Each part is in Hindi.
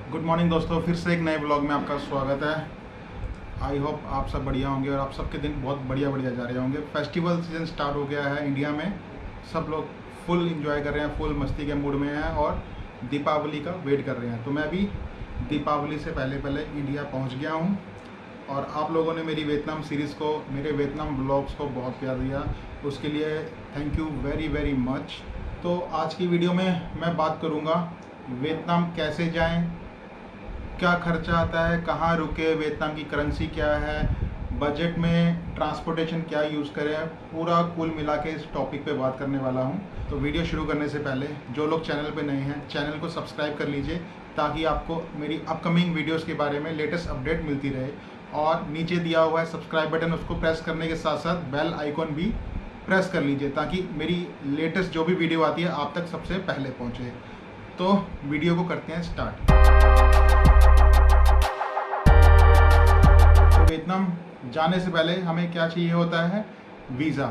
गुड मॉर्निंग दोस्तों, फिर से एक नए ब्लॉग में आपका स्वागत है। आई होप आप सब बढ़िया होंगे और आप सबके दिन बहुत बढ़िया बढ़िया जा रहे होंगे। फेस्टिवल सीजन स्टार्ट हो गया है इंडिया में। सब लोग फुल एंजॉय कर रहे हैं, फुल मस्ती के मूड में हैं और दीपावली का वेट कर रहे हैं। तो मैं भी दीपावली से पहले पहले इंडिया पहुंच गया हूं और आप लोगों ने मेरी वियतनाम सीरीज़ को, मेरे वियतनाम ब्लॉग्स को बहुत प्यार दिया, उसके लिए thank you very very much. तो आज की वीडियो में मैं बात करूँगा वियतनाम कैसे जाएँ, क्या खर्चा आता है, कहाँ रुके, वियतनाम की करेंसी क्या है, बजट में ट्रांसपोर्टेशन क्या यूज़ करें, पूरा कुल मिला के इस टॉपिक पे बात करने वाला हूँ। तो वीडियो शुरू करने से पहले जो लोग चैनल पे नए हैं, चैनल को सब्सक्राइब कर लीजिए ताकि आपको मेरी अपकमिंग वीडियोस के बारे में लेटेस्ट अपडेट मिलती रहे। और नीचे दिया हुआ है सब्सक्राइब बटन, उसको प्रेस करने के साथ साथ बेल आइकॉन भी प्रेस कर लीजिए ताकि मेरी लेटेस्ट जो भी वीडियो आती है आप तक सबसे पहले पहुँचे। तो वीडियो को करते हैं स्टार्ट। वियतनाम जाने से पहले हमें क्या चाहिए होता है, वीज़ा।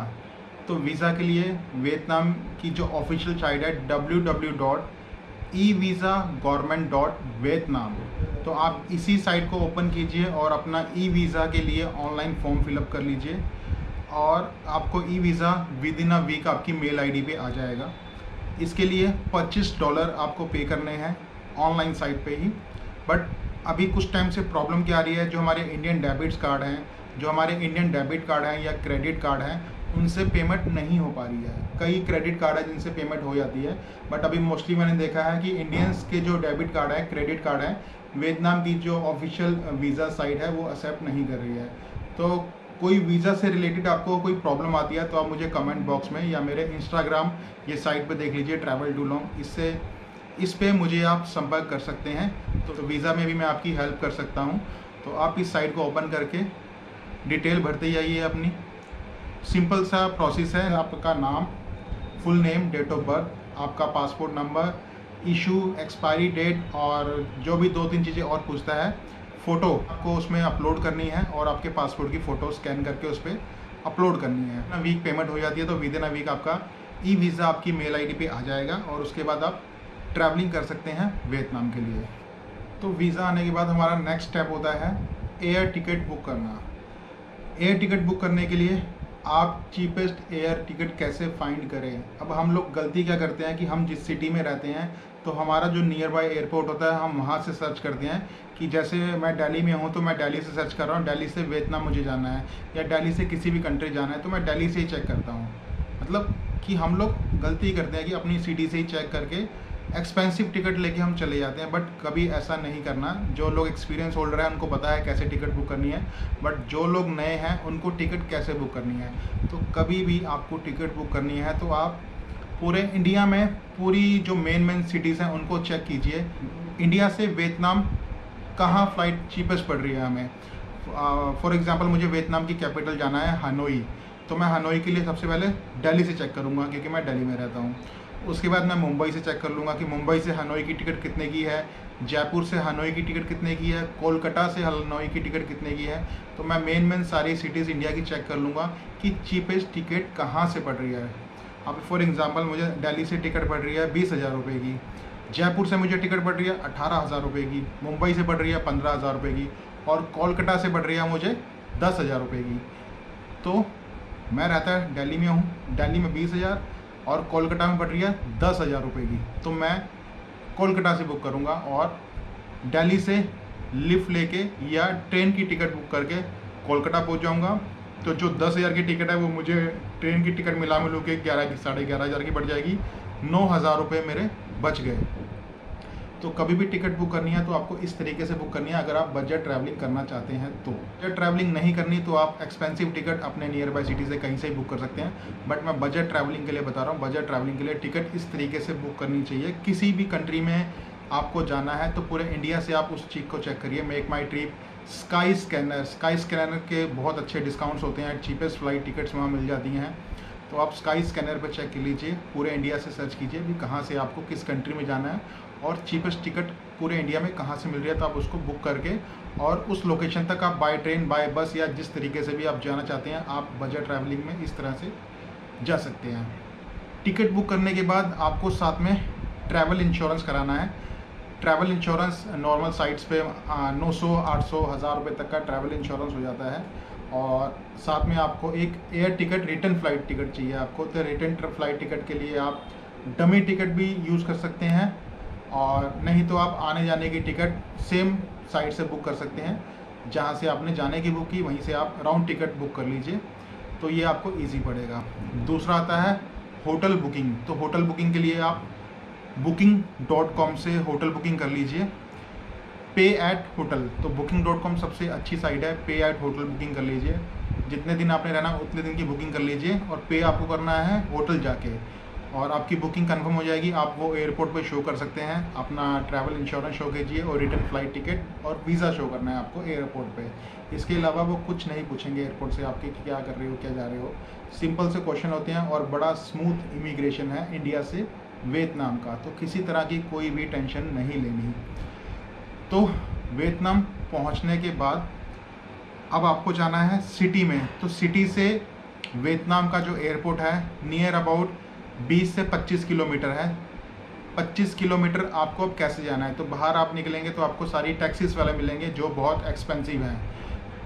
तो वीज़ा के लिए वियतनाम की जो ऑफिशियल साइट है www.evisa.government.vietnam, तो आप इसी साइट को ओपन कीजिए और अपना ई वीज़ा के लिए ऑनलाइन फॉर्म फिलअप कर लीजिए और आपको e visa within a week आपकी मेल आईडी पे आ जाएगा। इसके लिए $25 आपको पे करने हैं ऑनलाइन साइट पे ही। बट अभी कुछ टाइम से प्रॉब्लम क्या आ रही है, जो हमारे इंडियन डेबिट्स कार्ड हैं, जो हमारे इंडियन डेबिट कार्ड हैं या क्रेडिट कार्ड हैं, उनसे पेमेंट नहीं हो पा रही है। कई क्रेडिट कार्ड है जिनसे पेमेंट हो जाती है, बट अभी मोस्टली मैंने देखा है कि इंडियंस के जो डेबिट कार्ड है, क्रेडिट कार्ड है, वियतनाम की जो ऑफिशियल वीज़ा साइट है वो एक्सेप्ट नहीं कर रही है। तो कोई वीज़ा से रिलेटेड आपको कोई प्रॉब्लम आती है तो आप मुझे कमेंट बॉक्स में या मेरे इंस्टाग्राम ये साइट पे देख लीजिए, ट्रैवल टू लॉन्ग, इस पे मुझे आप संपर्क कर सकते हैं। तो वीज़ा में भी मैं आपकी हेल्प कर सकता हूँ। तो आप इस साइट को ओपन करके डिटेल भरते जाइए अपनी। सिंपल सा प्रोसेस है, आपका नाम, full name, date of birth, आपका passport number, issue, expiry date और जो भी 2-3 चीज़ें और पूछता है। फ़ोटो आपको उसमें अपलोड करनी है और आपके पासपोर्ट की फ़ोटो स्कैन करके उस पर अपलोड करनी है ना। वीक पेमेंट हो जाती है तो विद इन अ वीक आपका ई वीज़ा आपकी मेल आईडी पे आ जाएगा और उसके बाद आप ट्रैवलिंग कर सकते हैं वियतनाम के लिए। तो वीज़ा आने के बाद हमारा नेक्स्ट स्टेप होता है एयर टिकट बुक करना। एयर टिकट बुक करने के लिए आप चीपेस्ट एयर टिकट कैसे फाइंड करें। अब हम लोग गलती क्या करते हैं कि हम जिस सिटी में रहते हैं तो हमारा जो नियर बाय एयरपोर्ट होता है हम वहाँ से सर्च करते हैं कि जैसे मैं दिल्ली में हूँ तो मैं दिल्ली से सर्च कर रहा हूँ, दिल्ली से वियतनाम मुझे जाना है या दिल्ली से किसी भी कंट्री जाना है तो मैं दिल्ली से ही चेक करता हूँ। मतलब कि हम लोग गलती करते हैं कि अपनी सिटी से ही चेक करके एक्सपेंसिव टिकट लेके हम चले जाते हैं। बट कभी ऐसा नहीं करना। जो लोग एक्सपीरियंस होल्डर हैं उनको पता है कैसे टिकट बुक करनी है, बट जो लोग नए हैं उनको टिकट कैसे बुक करनी है। तो कभी भी आपको टिकट बुक करनी है तो आप पूरे इंडिया में पूरी जो मेन सिटीज़ हैं उनको चेक कीजिए। इंडिया से वियतनाम कहाँ फ़्लाइट चीपेस्ट पड़ रही है हमें। फॉर एग्ज़ाम्पल मुझे वियतनाम की कैपिटल जाना है हनोई, तो मैं हनोई के लिए सबसे पहले दिल्ली से चेक करूँगा क्योंकि मैं दिल्ली में रहता हूँ। उसके बाद मैं मुंबई से चेक कर लूँगा कि मुंबई से हनोई की टिकट कितने की है, जयपुर से हनोई की टिकट कितने की है, कोलकाता से हनोई की टिकट कितने की है। तो मैं मेन सारी सिटीज़ इंडिया की चेक कर लूँगा कि चीपेस्ट टिकट कहाँ से पड़ रही है। अब फॉर एग्ज़ाम्पल मुझे दिल्ली से टिकट पड़ रही है 20,000 रुपये की, जयपुर से मुझे टिकट पड़ रही है 18,000 रुपये की, मुंबई से पड़ रही है 15,000 रुपये की और कोलकाता से पड़ रही है मुझे 10,000 रुपये की। तो मैं रहता है दिल्ली में हूँ, दिल्ली में 20,000 और कोलकाता में पड़ रही है 10,000 रुपये की, तो मैं कोलकाता से बुक करूँगा और दिल्ली से लिफ्ट लेके या ट्रेन की टिकट बुक करके कोलकाता पहुँच जाऊँगा। तो जो 10,000 की टिकट है वो मुझे ट्रेन की टिकट मिला के 11,000-11,500 की पड़ जाएगी। 9,000 रुपये मेरे बच गए। तो कभी भी टिकट बुक करनी है तो आपको इस तरीके से बुक करनी है अगर आप बजट ट्रैवलिंग करना चाहते हैं। तो बजट ट्रैवलिंग नहीं करनी तो आप एक्सपेंसिव टिकट अपने नियर बाय सिटी से कहीं से ही बुक कर सकते हैं। बट मैं बजट ट्रैवलिंग के लिए बता रहा हूँ, बजट ट्रैवलिंग के लिए टिकट इस तरीके से बुक करनी चाहिए। किसी भी कंट्री में आपको जाना है तो पूरे इंडिया से आप उस चीज़ को चेक करिए। मेक माई ट्रिप, स्काई स्कैनर के बहुत अच्छे डिस्काउंट्स होते हैं, चीपेस्ट फ्लाइट टिकट्स वहाँ मिल जाती हैं। तो आप स्काई स्कैनर पर चेक कर लीजिए, पूरे इंडिया से सर्च कीजिए कि कहाँ से आपको किस कंट्री में जाना है और चीपेस्ट टिकट पूरे इंडिया में कहाँ से मिल रही है। तो आप उसको बुक करके और उस लोकेशन तक आप बाय ट्रेन, बाय बस या जिस तरीके से भी आप जाना चाहते हैं आप बजट ट्रैवलिंग में इस तरह से जा सकते हैं। टिकट बुक करने के बाद आपको साथ में ट्रैवल इंश्योरेंस कराना है। ट्रैवल इंश्योरेंस नॉर्मल साइट्स पे 900, 800, 1000 रुपये तक का ट्रैवल इंश्योरेंस हो जाता है। और साथ में आपको एक air ticket, return flight ticket चाहिए आपको, तो रिटर्न फ़्लाइट टिकट के लिए आप डमी टिकट भी यूज़ कर सकते हैं, और नहीं तो आप आने जाने की टिकट सेम साइट से बुक कर सकते हैं। जहाँ से आपने जाने की बुक की वहीं से आप राउंड टिकट बुक कर लीजिए, तो ये आपको ईजी पड़ेगा। दूसरा आता है होटल बुकिंग। तो होटल बुकिंग के लिए आप booking.com से होटल बुकिंग कर लीजिए। पे एट होटल, तो booking.com सबसे अच्छी साइट है। पे एट होटल बुकिंग कर लीजिए, जितने दिन आपने रहना उतने दिन की बुकिंग कर लीजिए, और पे आपको करना है होटल जाके, और आपकी बुकिंग कंफर्म हो जाएगी। आप वो एयरपोर्ट पे शो कर सकते हैं, अपना ट्रैवल इंश्योरेंस शो कीजिए और रिटर्न फ़्लाइट टिकट और वीज़ा शो करना है आपको एयरपोर्ट पे। इसके अलावा वो कुछ नहीं पूछेंगे एयरपोर्ट से आपके कि क्या कर रहे हो, क्या जा रहे हो। सिंपल से क्वेश्चन होते हैं, और बड़ा स्मूथ इमिग्रेशन है इंडिया से वियतनाम का, तो किसी तरह की कोई भी टेंशन नहीं लेनी। तो वियतनाम पहुंचने के बाद अब आपको जाना है सिटी में। तो सिटी से वियतनाम का जो एयरपोर्ट है नियर अबाउट 20 से 25 किलोमीटर है। 25 किलोमीटर आपको अब कैसे जाना है, तो बाहर आप निकलेंगे तो आपको सारी टैक्सीज वाले मिलेंगे जो बहुत एक्सपेंसिव हैं।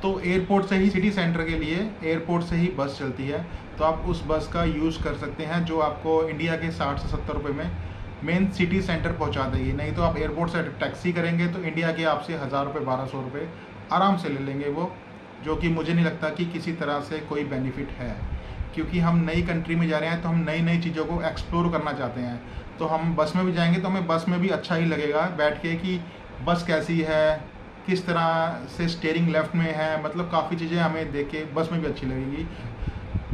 तो एयरपोर्ट से ही, सिटी सेंटर के लिए एयरपोर्ट से ही बस चलती है, तो आप उस बस का यूज़ कर सकते हैं, जो आपको इंडिया के 60 से 70 रुपये में मेन सिटी सेंटर पहुंचा देगी। नहीं तो आप एयरपोर्ट से टैक्सी करेंगे तो इंडिया के आपसे 1000 रुपये, 1200 रुपये आराम से ले लेंगे वो, जो कि मुझे नहीं लगता कि किसी तरह से कोई बेनिफिट है, क्योंकि हम नई कंट्री में जा रहे हैं तो हम नई नई चीज़ों को एक्सप्लोर करना चाहते हैं। तो हम बस में भी जाएंगे तो हमें बस में भी अच्छा ही लगेगा बैठ के कि बस कैसी है, किस तरह से स्टीयरिंग लेफ़्ट में है, मतलब काफ़ी चीज़ें हमें देख के बस में भी अच्छी लगेगी।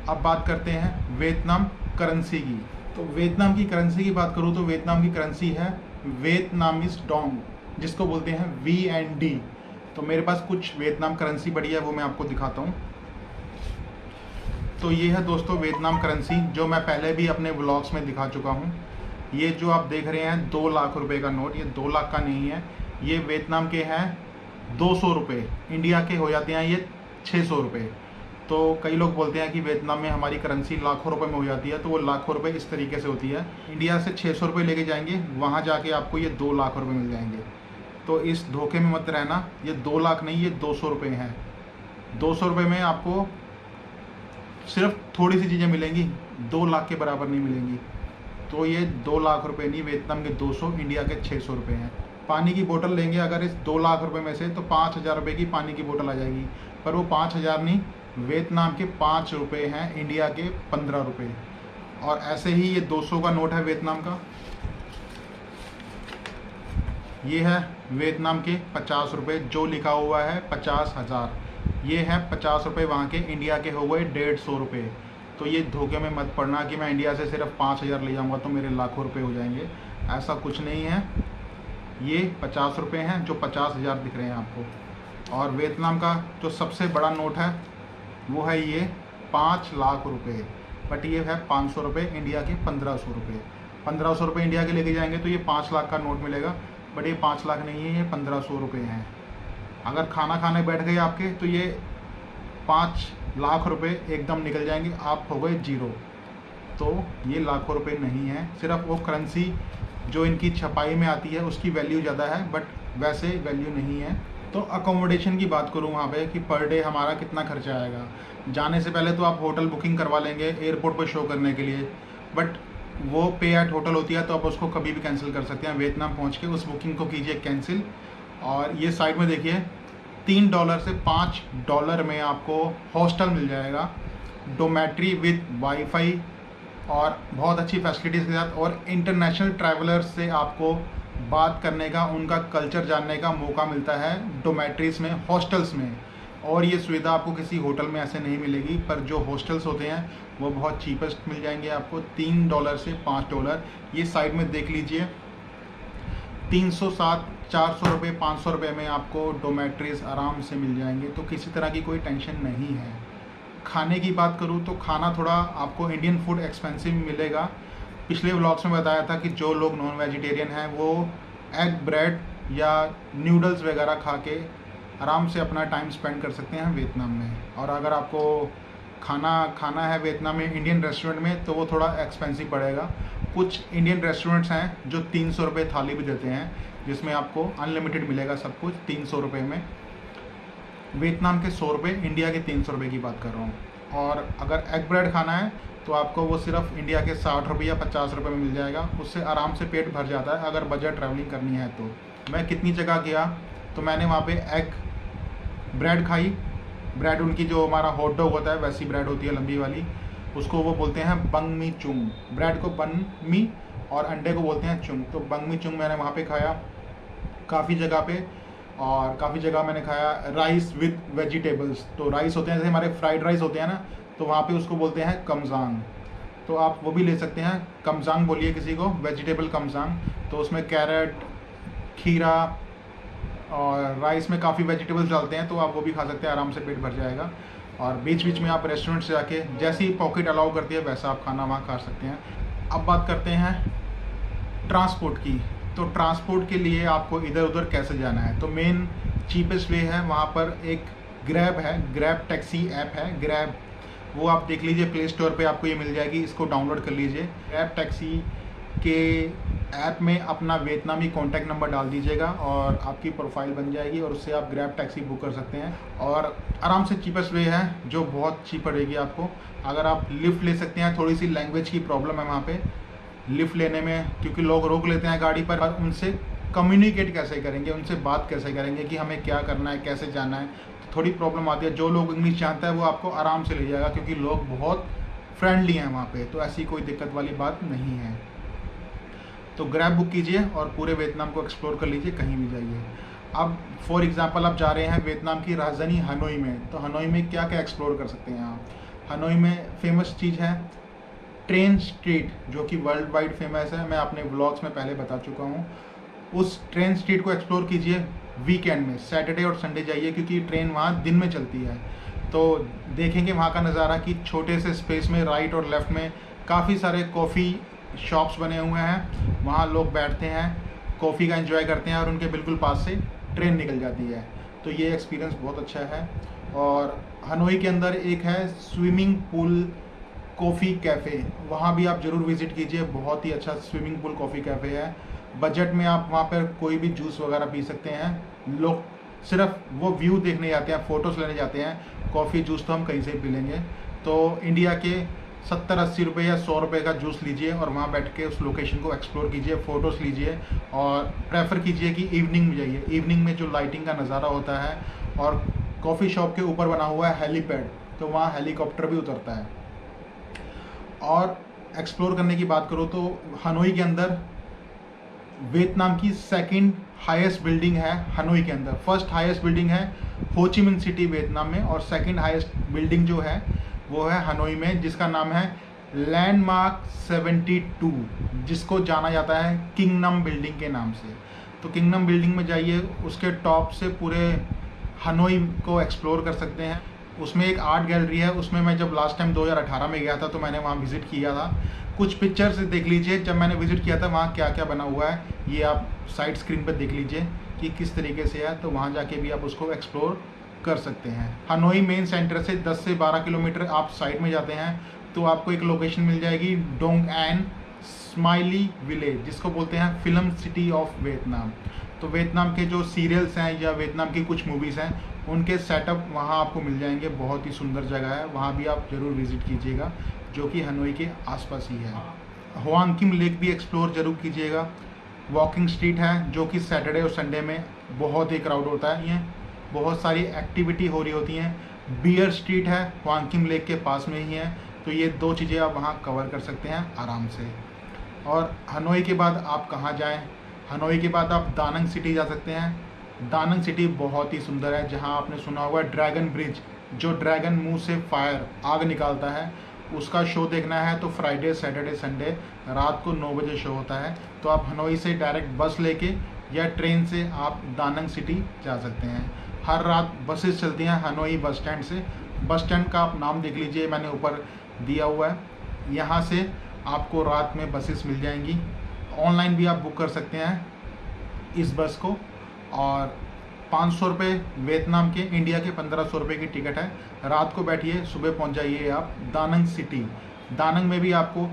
अब बात करते हैं वियतनाम करेंसी की। तो वियतनाम की करेंसी की बात करूँ तो वियतनाम की करेंसी है वियतनामीज डोंग, जिसको बोलते हैं VND। तो मेरे पास कुछ वियतनाम करेंसी पड़ी है, वो मैं आपको दिखाता हूँ। तो ये है दोस्तों वियतनाम करेंसी, जो मैं पहले भी अपने व्लॉग्स में दिखा चुका हूँ। ये जो आप देख रहे हैं 2 लाख रुपए का नोट, ये 2 लाख का नहीं है, ये वियतनाम के हैं 200 रुपये। इंडिया के हो जाते हैं ये 600 रुपये। तो कई लोग बोलते हैं कि वियतनाम में हमारी करेंसी लाखों रुपए में हो जाती है, तो वो लाखों रुपए इस तरीके से होती है। इंडिया से 600 रुपये लेके जाएंगे, वहाँ जाके आपको ये 2 लाख रुपए मिल जाएंगे। तो इस धोखे में मत रहना, ये 2 लाख नहीं, ये 200 रुपये हैं। 200 रुपये में आपको सिर्फ थोड़ी सी चीज़ें मिलेंगी, 2 लाख के बराबर नहीं मिलेंगी। तो ये 2 लाख रुपए नहीं, वियतनाम के 200, इंडिया के 600 रुपये हैं। पानी की बोतल लेंगे अगर इस 2 लाख रुपए में से, तो 5000 रुपये की पानी की बोतल आ जाएगी, पर वो 5000 नहीं, वियतनाम के 5 रुपये हैं, इंडिया के 15 रुपये। और ऐसे ही ये 200 का नोट है वियतनाम का, ये है वियतनाम के 50 रुपये, जो लिखा हुआ है 50,000। ये है 50 रुपये वहाँ के, इंडिया के हो गए 150 रुपये। तो ये धोखे में मत पड़ना कि मैं इंडिया से सिर्फ 5000 ले जाऊँगा तो मेरे लाखों रुपये हो जाएंगे, ऐसा कुछ नहीं है। ये 50 रुपये हैं जो 50,000 दिख रहे हैं आपको। और वियतनाम का जो सबसे बड़ा नोट है वो है ये 5 लाख रुपये, बट ये है 500 रुपये, इंडिया के 1500 रुपये। 1500 रुपये इंडिया के लेके जाएंगे तो ये 5 लाख का नोट मिलेगा, बट ये 5 लाख नहीं है, ये 1500 रुपये हैं। अगर खाना खाने बैठ गए आपके तो ये 5 लाख रुपये एकदम निकल जाएंगे, आप हो गए जीरो। तो ये लाखों रुपये नहीं है, सिर्फ वो करेंसी जो इनकी छपाई में आती है उसकी वैल्यू ज़्यादा है, बट वैसे वैल्यू नहीं है। तो अकोमोडेशन की बात करूँ वहाँ पे कि पर डे हमारा कितना खर्चा आएगा। जाने से पहले तो आप होटल बुकिंग करवा लेंगे एयरपोर्ट पर शो करने के लिए, बट वो पे एट होटल होती है तो आप उसको कभी भी कैंसिल कर सकते हैं। वियतनाम पहुँच के उस बुकिंग को कीजिए कैंसिल। और ये साइड में देखिए $3 से $5 में आपको हॉस्टल मिल जाएगा, डोमेट्री विद वाईफाई और बहुत अच्छी फैसिलिटीज़ के साथ, और इंटरनेशनल ट्रैवलर्स से आपको बात करने का, उनका कल्चर जानने का मौका मिलता है डोमेट्रीज़ में, हॉस्टल्स में। और ये सुविधा आपको किसी होटल में ऐसे नहीं मिलेगी, पर जो हॉस्टल्स होते हैं वो बहुत चीपेस्ट मिल जाएंगे आपको, $3 से $5। ये साइड में देख लीजिए 307, 400 रुपये, 500 रुपये में आपको डोमेट्रीज़ आराम से मिल जाएंगे, तो किसी तरह की कोई टेंशन नहीं है। खाने की बात करूँ तो खाना थोड़ा आपको इंडियन फूड एक्सपेंसिव मिलेगा। पिछले व्लॉग्स में बताया था कि जो लोग नॉन वेजिटेरियन हैं वो एग ब्रेड या नूडल्स वगैरह खा के आराम से अपना टाइम स्पेंड कर सकते हैं वियतनाम में। और अगर आपको खाना खाना है वियतनाम में इंडियन रेस्टोरेंट में तो वो थोड़ा एक्सपेंसिव पड़ेगा। कुछ इंडियन रेस्टोरेंट्स हैं जो 300 रुपये थाली भी देते हैं, जिसमें आपको अनलिमिटेड मिलेगा सब कुछ 300 रुपये में। वियतनाम के 100 रुपये, इंडिया के 300 रुपये की बात कर रहा हूँ। और अगर एग ब्रेड खाना है तो आपको वो सिर्फ इंडिया के 60 रुपये या 50 रुपये में मिल जाएगा। उससे आराम से पेट भर जाता है अगर बजट ट्रैवलिंग करनी है तो। मैं कितनी जगह गया तो मैंने वहाँ पे एग ब्रेड खाई। ब्रेड उनकी जो हमारा हॉट डॉग होता है वैसी ब्रेड होती है लंबी वाली, उसको वो बोलते हैं बंग मी चुंग। ब्रेड को बन मी और अंडे को बोलते हैं चुंग। तो बंग मी चुंग मैंने वहाँ पे खाया काफ़ी जगह पे। और काफ़ी जगह मैंने खाया राइस विद वेजिटेबल्स। तो राइस होते हैं जैसे हमारे फ्राइड राइस होते हैं ना, तो वहाँ पे उसको बोलते हैं कमजांग। तो आप वो भी ले सकते हैं, कमजांग बोलिए किसी को, वेजिटेबल कमजांग। तो उसमें कैरेट, खीरा और राइस में काफ़ी वेजिटेबल्स डालते हैं, तो आप वो भी खा सकते हैं, आराम से पेट भर जाएगा। और बीच बीच में आप रेस्टोरेंट से जाके जैसी पॉकेट अलाउ करती है वैसा आप खाना वहाँ खा सकते हैं। अब बात करते हैं ट्रांसपोर्ट की। तो ट्रांसपोर्ट के लिए आपको इधर उधर कैसे जाना है, तो मेन चीपेस्ट वे है वहाँ पर एक ग्रैब है, ग्रैब टैक्सी ऐप है ग्रैब। वो आप देख लीजिए, प्ले स्टोर पे आपको ये मिल जाएगी, इसको डाउनलोड कर लीजिए। ग्रैब टैक्सी के ऐप में अपना वियतनामी कॉन्टैक्ट नंबर डाल दीजिएगा और आपकी प्रोफाइल बन जाएगी और उससे आप ग्रैब टैक्सी बुक कर सकते हैं। और आराम से चीपेस्ट वे है जो बहुत चीप पड़ेगी आपको। अगर आप लिफ्ट ले सकते हैं, थोड़ी सी लैंग्वेज की प्रॉब्लम है वहाँ पे लिफ्ट लेने में, क्योंकि लोग रोक लेते हैं गाड़ी पर। और उनसे कम्युनिकेट कैसे करेंगे, उनसे बात कैसे करेंगे कि हमें क्या करना है, कैसे जाना है, तो थोड़ी प्रॉब्लम आती है। जो लोग इंग्लिश जानता है वो आपको आराम से ले जाएगा, क्योंकि लोग बहुत फ्रेंडली हैं वहाँ पे, तो ऐसी कोई दिक्कत वाली बात नहीं है। तो ग्रैब बुक कीजिए और पूरे वियतनाम को एक्सप्लोर कर लीजिए, कहीं भी जाइए। अब फॉर एग्जांपल आप जा रहे हैं वियतनाम की राजधानी हनोई में, तो हनोई में क्या क्या एक्सप्लोर कर सकते हैं आप। हनोई में फेमस चीज़ है ट्रेन स्ट्रीट, जो कि वर्ल्ड वाइड फेमस है। मैं अपने व्लॉग्स में पहले बता चुका हूँ। उस ट्रेन स्ट्रीट को एक्सप्लोर कीजिए वीकेंड में, सैटरडे और संडे जाइए, क्योंकि ट्रेन वहाँ दिन में चलती है। तो देखेंगे वहाँ का नज़ारा कि छोटे से स्पेस में राइट और लेफ़्ट में काफ़ी सारे कॉफ़ी शॉप्स बने हुए हैं। वहाँ लोग बैठते हैं, कॉफ़ी का एंजॉय करते हैं और उनके बिल्कुल पास से ट्रेन निकल जाती है। तो ये एक्सपीरियंस बहुत अच्छा है। और हनोई के अंदर एक है स्विमिंग पूल कॉफ़ी कैफ़े, वहाँ भी आप ज़रूर विज़िट कीजिए। बहुत ही अच्छा स्विमिंग पूल कॉफ़ी कैफ़े है। बजट में आप वहाँ पर कोई भी जूस वगैरह पी सकते हैं। लोग सिर्फ वो व्यू देखने जाते हैं, फ़ोटोज़ लेने जाते हैं। कॉफ़ी जूस तो हम कहीं से भी पी लेंगे। तो इंडिया के 70-80 रुपये या 100 रुपये का जूस लीजिए और वहाँ बैठ के उस लोकेशन को एक्सप्लोर कीजिए, फ़ोटोज़ लीजिए। और प्रेफर कीजिए कि इवनिंग में जाइए। इवनिंग में जो लाइटिंग का नज़ारा होता है, और कॉफ़ी शॉप के ऊपर बना हुआ है हेलीपैड, तो वहाँ हेलीकॉप्टर भी उतरता है। और एक्सप्लोर करने की बात करूँ तो हनोई के अंदर वियतनाम की सेकंड हाईएस्ट बिल्डिंग है हनोई के अंदर। फर्स्ट हाईएस्ट बिल्डिंग है हो ची मिन सिटी वियतनाम में, और सेकंड हाईएस्ट बिल्डिंग जो है वो है हनोई में, जिसका नाम है लैंडमार्क 72, जिसको जाना जाता है किंगडम बिल्डिंग के नाम से। तो किंगडम बिल्डिंग में जाइए, उसके टॉप से पूरे हनोई को एक्सप्लोर कर सकते हैं। उसमें एक आर्ट गैलरी है, उसमें मैं जब लास्ट टाइम 2018 में गया था तो मैंने वहाँ विज़िट किया था। कुछ पिक्चर्स देख लीजिए जब मैंने विज़िट किया था वहाँ क्या क्या बना हुआ है, ये आप साइड स्क्रीन पर देख लीजिए कि किस तरीके से है। तो वहाँ जाके भी आप उसको एक्सप्लोर कर सकते हैं। हनोई मेन सेंटर से 10 से 12 किलोमीटर आप साइड में जाते हैं तो आपको एक लोकेशन मिल जाएगी डोंग एन स्माइली विलेज, जिसको बोलते हैं फिल्म सिटी ऑफ वियतनाम। तो वियतनाम के जो सीरियल्स हैं या वियतनाम की कुछ मूवीज़ हैं उनके सेटअप वहाँ आपको मिल जाएंगे। बहुत ही सुंदर जगह है, वहाँ भी आप ज़रूर विज़िट कीजिएगा, जो कि हनोई के आसपास ही है। हुआंग किम लेक भी एक्सप्लोर जरूर कीजिएगा। वॉकिंग स्ट्रीट है जो कि सैटरडे और संडे में बहुत ही क्राउड होता है, ये बहुत सारी एक्टिविटी हो रही होती हैं। बियर स्ट्रीट है, हुआंग किम लेक के पास में ही है। तो ये दो चीज़ें आप वहाँ कवर कर सकते हैं आराम से। और हनोई के बाद आप कहाँ जाएं? हनोई के बाद आप दानंग सिटी जा सकते हैं। दानंग सिटी बहुत ही सुंदर है, जहाँ आपने सुना हुआ है ड्रैगन ब्रिज, जो ड्रैगन मुंह से फायर आग निकालता है, उसका शो देखना है तो फ्राइडे सैटरडे संडे रात को 9 बजे शो होता है। तो आप हनोई से डायरेक्ट बस लेके या ट्रेन से आप दानंग सिटी जा सकते हैं। हर रात बसेस चलती हैं हनोई बस स्टैंड से। बस स्टैंड का आप नाम देख लीजिए, मैंने ऊपर दिया हुआ है। यहाँ से आपको रात में बसेस मिल जाएंगी। ऑनलाइन भी आप बुक कर सकते हैं इस बस को। और 500 रुपये वियतनाम के, इंडिया के 1500 रुपये की टिकट है। रात को बैठिए, सुबह पहुंच जाइए आप दानंग सिटी। दानंग में भी आपको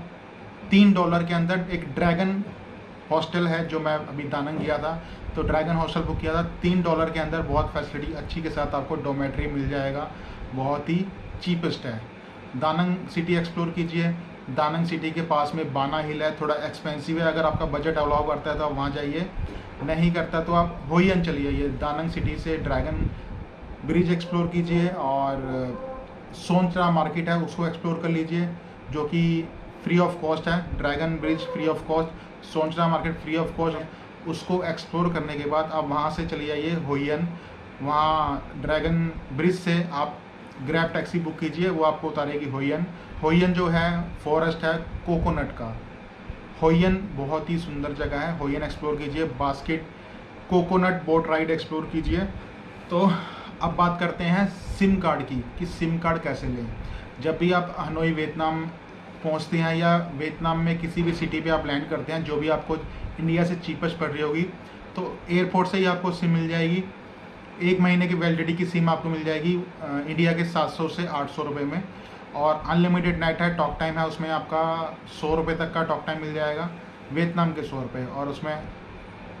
$3 के अंदर एक ड्रैगन हॉस्टल है जो मैं अभी दानंग गया था, तो ड्रैगन हॉस्टल बुक किया था। $3 के अंदर बहुत फैसिलिटी अच्छी के साथ आपको डोमेट्री मिल जाएगा, बहुत ही चीपेस्ट है। दानंग सिटी एक्सप्लोर कीजिए। दानंग सिटी के पास में बाना हिल है, थोड़ा एक्सपेंसिव है, अगर आपका बजट अलाउ करता है तो आप वहाँ जाइए, नहीं करता तो आप होयन चलिए। ये दानंग सिटी से ड्रैगन ब्रिज एक्सप्लोर कीजिए और सोनचरा मार्केट है उसको एक्सप्लोर कर लीजिए, जो कि फ्री ऑफ कॉस्ट है। Dragon bridge free of cost, Son Tra market free of cost. उसको एक्सप्लोर करने के बाद आप वहाँ से चले जाइए होयन। वहाँ ड्रैगन ब्रिज से आप ग्रैब टैक्सी बुक कीजिए, वो आपको उतारेगी होयन। होयन जो है फॉरेस्ट है कोकोनट का। होयन बहुत ही सुंदर जगह है, होयन एक्सप्लोर कीजिए। Basket coconut boat ride explore कीजिए। तो अब बात करते हैं सिम कार्ड की, कि सिम कार्ड कैसे लें। जब भी आप हनोई वियतनाम पहुंचते हैं या वियतनाम में किसी भी सिटी पे आप लैंड करते हैं, जो भी आपको इंडिया से चीपेस्ट पड़ रही होगी, तो एयरपोर्ट से ही आपको सिम मिल जाएगी। 1 महीने की वैलिडिटी की सिम आपको मिल जाएगी इंडिया के 700 से 800 रुपये में, और अनलिमिटेड नेट है, टॉक टाइम है, उसमें आपका 100 रुपये तक का टॉक टाइम मिल जाएगा, वियतनाम के 100 रुपये, और उसमें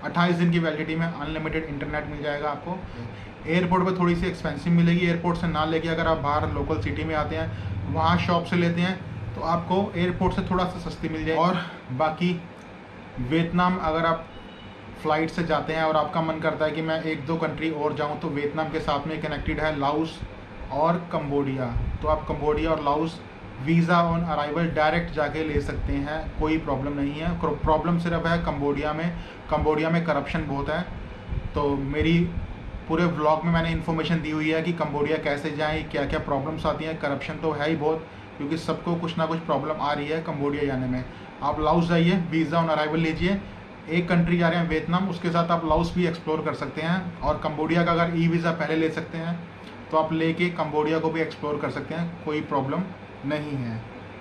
28 दिन की वैलिडिटी में अनलिमिटेड इंटरनेट मिल जाएगा आपको। एयरपोर्ट पे थोड़ी सी एक्सपेंसिव मिलेगी, एयरपोर्ट से ना लेके अगर आप बाहर लोकल सिटी में आते हैं, वहाँ शॉप से लेते हैं, तो आपको एयरपोर्ट से थोड़ा सा सस्ती मिल जाएगी। और बाकी वियतनाम अगर आप फ्लाइट से जाते हैं और आपका मन करता है कि मैं 1-2 कंट्री और जाऊं, तो वियतनाम के साथ में कनेक्टेड है लाओस और कंबोडिया। तो आप कंबोडिया और Laos visa on arrival direct जाके ले सकते हैं, कोई प्रॉब्लम नहीं है। प्रॉब्लम सिर्फ है कंबोडिया में, कंबोडिया में करप्शन बहुत है। तो मेरी पूरे व्लॉग में मैंने इन्फॉर्मेशन दी हुई है कि कंबोडिया कैसे जाएं, क्या क्या प्रॉब्लम्स आती हैं। करप्शन तो है ही बहुत, क्योंकि सबको कुछ ना कुछ प्रॉब्लम आ रही है कंबोडिया जाने में। आप लाओस जाइए, वीज़ा ऑन अराइवल लीजिए। एक कंट्री जा रहे हैं वियतनाम, उसके साथ आप लाओस भी एक्सप्लोर कर सकते हैं, और कंबोडिया का अगर ई वीज़ा पहले ले सकते हैं तो आप लेके कंबोडिया को भी एक्सप्लोर कर सकते हैं, कोई प्रॉब्लम नहीं है।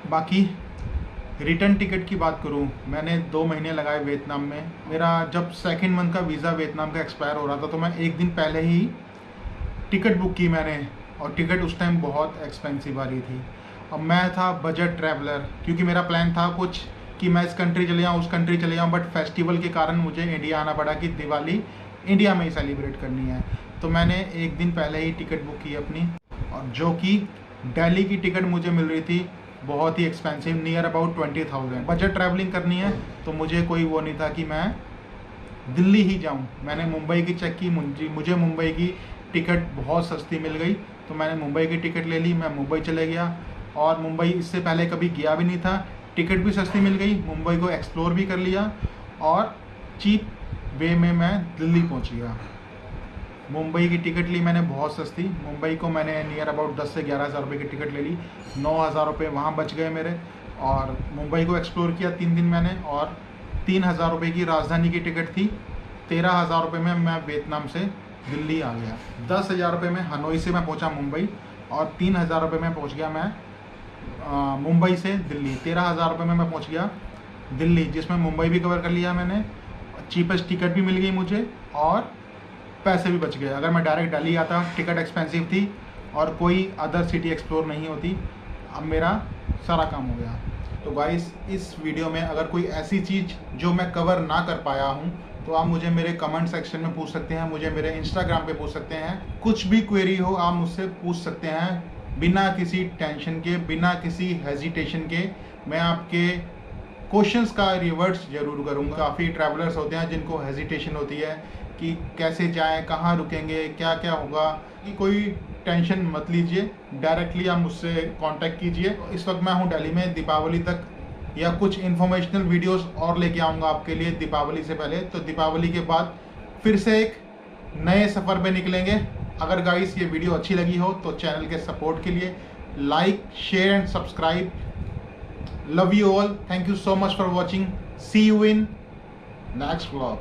बाकी रिटर्न टिकट की बात करूं, मैंने 2 महीने लगाए वियतनाम में। मेरा जब 2nd मंथ का वीज़ा वियतनाम का एक्सपायर हो रहा था, तो मैं 1 दिन पहले ही टिकट बुक की मैंने, और टिकट उस टाइम बहुत एक्सपेंसिव आ रही थी। अब मैं था बजट ट्रैवलर, क्योंकि मेरा प्लान था कुछ कि मैं इस कंट्री चले जाऊँ, उस कंट्री चले जाऊँ, बट फेस्टिवल के कारण मुझे इंडिया आना पड़ा कि दिवाली इंडिया में ही सेलिब्रेट करनी है। तो मैंने 1 दिन पहले ही टिकट बुक की अपनी, और जो कि दिल्ली की टिकट मुझे मिल रही थी बहुत ही expensive, near about 20,000। Budget travelling करनी है तो मुझे कोई वो नहीं था कि मैं दिल्ली ही जाऊं। मैंने मुंबई की चेक की, मुझे मुंबई की टिकट बहुत सस्ती मिल गई, तो मैंने मुंबई की टिकट ले ली। मैं मुंबई चले गया, और मुंबई इससे पहले कभी गया भी नहीं था। टिकट भी सस्ती मिल गई, मुंबई को एक्सप्लोर भी कर लिया, और चीप वे में मैं दिल्ली पहुंच गया। मुंबई की टिकट ली मैंने बहुत सस्ती, मुंबई को मैंने नियर अबाउट 10 से 11 हज़ार रुपये की टिकट ले ली। 9,000 रुपये वहाँ बच गए मेरे, और मुंबई को एक्सप्लोर किया 3 दिन मैंने, और 3,000 रुपये की राजधानी की टिकट थी। 13,000 रुपये में मैं वियतनाम से दिल्ली आ गया। 10,000 रुपये में हनोई से मैं पहुँचा मुंबई, और 3,000 रुपये में पहुँच गया मैं मुंबई से दिल्ली। 13,000 रुपये में मैं पहुँच गया दिल्ली, जिसमें मुंबई भी कवर कर लिया मैंने, चीपेस्ट टिकट भी मिल गई मुझे, और पैसे भी बच गए। अगर मैं डायरेक्ट दिल्ली आता, टिकट एक्सपेंसिव थी और कोई अदर सिटी एक्सप्लोर नहीं होती। अब मेरा सारा काम हो गया। तो गाइस, इस वीडियो में अगर कोई ऐसी चीज़ जो मैं कवर ना कर पाया हूँ, तो आप मुझे मेरे कमेंट सेक्शन में पूछ सकते हैं, मुझे मेरे इंस्टाग्राम पे पूछ सकते हैं। कुछ भी क्वेरी हो आप मुझसे पूछ सकते हैं, बिना किसी टेंशन के, बिना किसी हेजिटेशन के। मैं आपके क्वेश्चंस का रिवर्ट्स जरूर करूँगा। काफ़ी ट्रैवलर्स होते हैं जिनको हेजिटेशन होती है कि कैसे जाएं, कहाँ रुकेंगे, क्या क्या होगा। कि कोई टेंशन मत लीजिए, डायरेक्टली आप मुझसे कांटेक्ट कीजिए। इस वक्त मैं हूँ दिल्ली में, दीपावली तक या कुछ इन्फॉर्मेशनल वीडियोस और लेके आऊँगा आपके लिए दीपावली से पहले। तो दीपावली के बाद फिर से एक नए सफ़र पे निकलेंगे। अगर गाइस ये वीडियो अच्छी लगी हो तो चैनल के सपोर्ट के लिए like, share and subscribe. Love you all, thank you so much for watching. See you in next vlog.